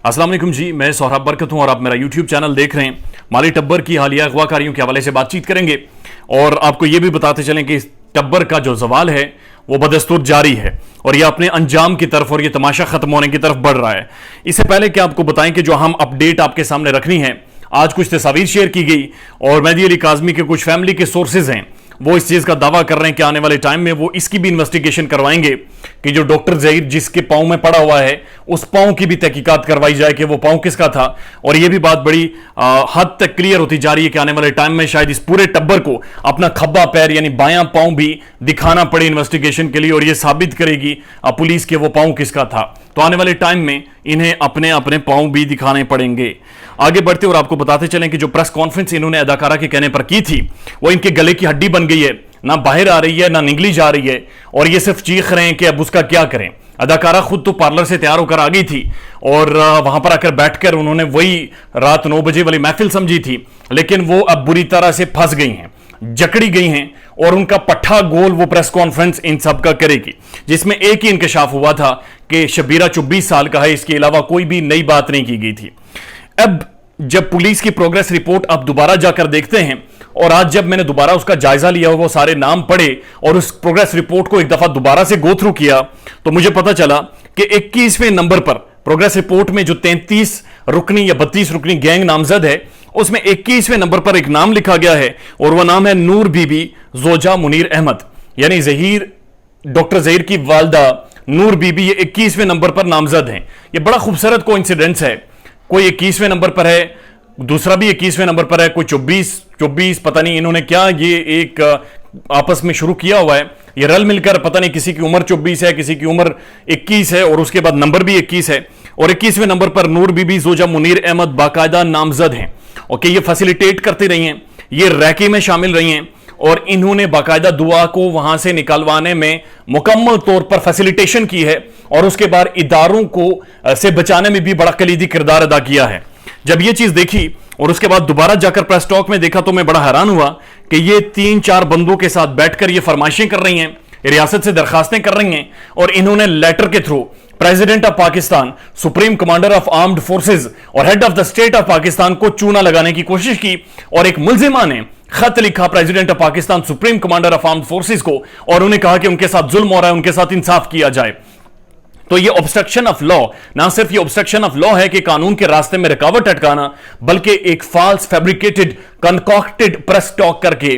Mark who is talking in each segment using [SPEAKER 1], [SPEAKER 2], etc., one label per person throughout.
[SPEAKER 1] अस्सलाम वालेकुम जी, मैं सोहराब बरकत हूं और आप मेरा यूट्यूब चैनल देख रहे हैं। माली टब्बर की हालिया अगवाकारियों के हवाले से बातचीत करेंगे और आपको यह भी बताते चलें कि इस टब्बर का जो जवाल है वो बदस्तूर जारी है और ये अपने अंजाम की तरफ और ये तमाशा खत्म होने की तरफ बढ़ रहा है। इससे पहले कि आपको बताएं कि जो हम अपडेट आपके सामने रखनी है, आज कुछ तस्वीर शेयर की गई और मेहदी अली काज़मी के कुछ फैमिली के सोर्सेज हैं, वो इस चीज का दावा कर रहे हैं कि आने वाले टाइम में वो इसकी भी इन्वेस्टिगेशन करवाएंगे कि जो डॉक्टर ज़हीर जिसके पांव में पड़ा हुआ है उस पांव की भी तहकीकात करवाई जाए कि वो पांव किसका था। और ये भी बात बड़ी हद तक क्लियर होती जा रही है कि आने वाले टाइम में शायद इस पूरे टब्बर को अपना खब्बा पैर यानी बायां पांव भी दिखाना पड़े इन्वेस्टिगेशन के लिए और ये साबित करेगी पुलिस के वो पांव किसका था। तो आने वाले टाइम में इन्हें अपने अपने पांव भी दिखाने पड़ेंगे। आगे बढ़ते और आपको बताते चलें कि जो प्रेस कॉन्फ्रेंस इन्होंने अदाकारा के कहने पर की थी वो इनके गले की हड्डी बन गई है, ना बाहर आ रही है ना निगली जा रही है और ये सिर्फ चीख रहे हैं कि अब उसका क्या करें। अदाकारा खुद तो पार्लर से तैयार होकर आ गई थी और वहां पर आकर बैठकर उन्होंने वही रात 9 बजे वाली महफिल समझी थी, लेकिन वो अब बुरी तरह से फंस गई हैं, जकड़ी गई हैं और उनका पट्ठा गोल वो प्रेस कॉन्फ्रेंस इन सब का करेगी, जिसमें एक ही इंकशाफ हुआ था कि शबीरा 24 साल का है, इसके अलावा कोई भी नई बात नहीं की गई थी। अब जब पुलिस की प्रोग्रेस रिपोर्ट आप दोबारा जाकर देखते हैं और आज जब मैंने दोबारा उसका जायजा लिया, वो सारे नाम पढ़े और उस प्रोग्रेस रिपोर्ट को एक दफा दोबारा से गो थ्रू किया तो मुझे पता चला कि 21वें नंबर पर प्रोग्रेस रिपोर्ट में जो 33 रुकनी या 32 रुकनी गैंग नामजद है उसमें 21वें नंबर पर एक नाम लिखा गया है और वह नाम है नूर बीबी जोजा मुनीर अहमद, यानी ज़हीर डॉक्टर ज़हीर की वालदा नूर बीबी, ये 21वें नंबर पर नामजद हैं। ये बड़ा खूबसूरत कोइंसिडेंस है, कोई 21वें नंबर पर है, दूसरा भी 21वें नंबर पर है, कोई 24 पता नहीं इन्होंने क्या ये एक आपस में शुरू किया हुआ है, ये रल मिलकर पता नहीं किसी की उम्र 24 है किसी की उम्र 21 है और उसके बाद नंबर भी 21 है और 21वें नंबर पर नूर बीबी जोजा मुनीर अहमद बाकायदा नामजद हैं। ओके, ये फैसिलिटेट करती रही हैं, ये रैकी में शामिल रही हैं और इन्होंने बाकायदा दुआ को वहां से निकलवाने में मुकम्मल तौर पर फैसिलिटेशन की है और उसके बाद इदारों को से बचाने में भी बड़ा कलीदी किरदार अदा किया है। जब ये चीज देखी और उसके बाद दोबारा जाकर प्रेस टॉक में देखा तो मैं बड़ा हैरान हुआ कि ये 3-4 बंदों के साथ बैठकर ये फरमाइशें कर रही हैं, रियासत से दरखास्तें कर रही हैं और इन्होंने लेटर के through president of Pakistan, supreme commander of armed forces और head of the state of Pakistan को चूना लगाने की कोशिश की और एक मुल्जिमा ने खत लिखा president of Pakistan, supreme commander of armed forces को और उन्हें कहा कि उनके साथ जुल्म हो रहा है, उनके साथ इंसाफ किया जाए। तो ये ऑब्स्ट्रक्शन ऑफ लॉ, ना सिर्फ ये ऑब्स्ट्रक्शन ऑफ लॉ है कि कानून के रास्ते में रुकावट अटकाना, बल्कि एक false fabricated concocted press talk करके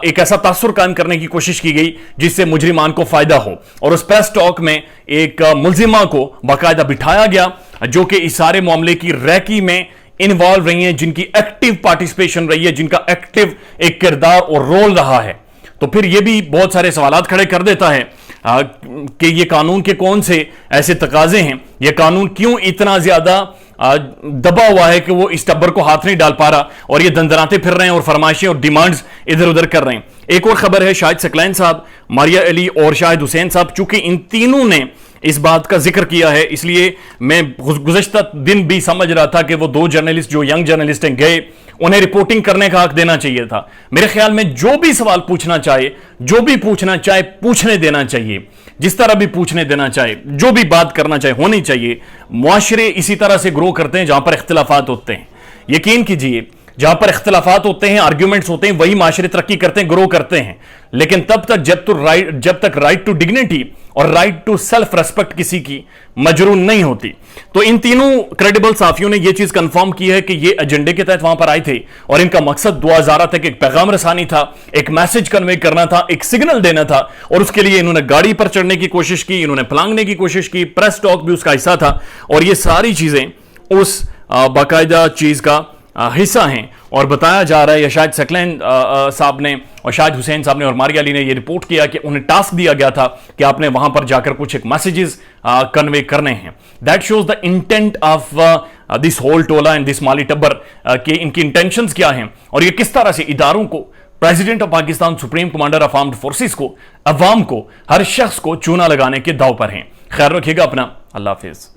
[SPEAKER 1] एक ऐसा तासुर कायम करने की कोशिश की गई जिससे मुजरिमान को फायदा हो और उस प्रेस टॉक में एक मुल्जिमा को बाकायदा बिठाया गया जो कि इस सारे मामले की रैकी में इन्वॉल्व रही है, जिनकी एक्टिव पार्टिसिपेशन रही है, जिनका एक्टिव एक किरदार और रोल रहा है। तो फिर यह भी बहुत सारे सवालात खड़े कर देता है कि ये कानून के कौन से ऐसे तकाजे हैं, ये कानून क्यों इतना ज्यादा दबा हुआ है कि वो इस टब्बर को हाथ नहीं डाल पा रहा और ये दंदनाते फिर रहे हैं और फरमाइशें और डिमांड्स इधर उधर कर रहे हैं। एक और खबर है, शाहिद सकलैन साहब, मारिया अली और शाहिद हुसैन साहब, चूंकि इन तीनों ने इस बात का जिक्र किया है इसलिए मैं गुज़श्ता दिन भी समझ रहा था कि वो 2 जर्नलिस्ट जो यंग जर्नलिस्ट हैं गए, उन्हें रिपोर्टिंग करने का हक देना चाहिए था। मेरे ख्याल में जो भी सवाल पूछना चाहे, जो भी पूछना चाहे पूछने देना चाहिए, जिस तरह भी पूछने देना चाहे, जो भी बात करना चाहे होनी चाहिए। मुआशरे इसी तरह से ग्रो करते हैं जहां पर इख्तिलाफात होते हैं, यकीन कीजिए जहां पर इख्तिलाफात होते हैं, आर्ग्यूमेंट्स होते हैं, वही माशरे तरक्की करते हैं, ग्रो करते हैं। लेकिन तब तक जब तक राइट टू डिग्निटी और राइट टू सेल्फ रेस्पेक्ट किसी की मजरून नहीं होती। तो इन तीनों क्रेडिबल साफियों ने यह चीज कंफर्म की है कि ये एजेंडे के तहत वहां पर आए थे और इनका मकसद दुआ ज़ारा तक एक पैगाम रसानी था, एक मैसेज कन्वे करना था, एक सिग्नल देना था और उसके लिए इन्होंने गाड़ी पर चढ़ने की कोशिश की, इन्होंने फलांगने की कोशिश की, प्रेस टॉक भी उसका हिस्सा था और ये सारी चीजें उस बाकायदा चीज का हिस्सा हैं। और बताया जा रहा है, या शायद सकलैन साहब ने और शाहिद हुसैन साहब ने और मारिया अली ने यह रिपोर्ट किया कि उन्हें टास्क दिया गया था कि आपने वहां पर जाकर कुछ एक मैसेजेस कन्वे करने हैं। That shows the intent of this whole टोला एंड दिस माली टब्बर, कि इनकी इंटेंशंस क्या हैं और ये किस तरह से इदारों को, president of Pakistan, supreme commander of armed forces को, अवाम को, हर शख्स को चूना लगाने के दाव पर हैं। खैर रखिएगा अपना, अल्लाह हाफिज।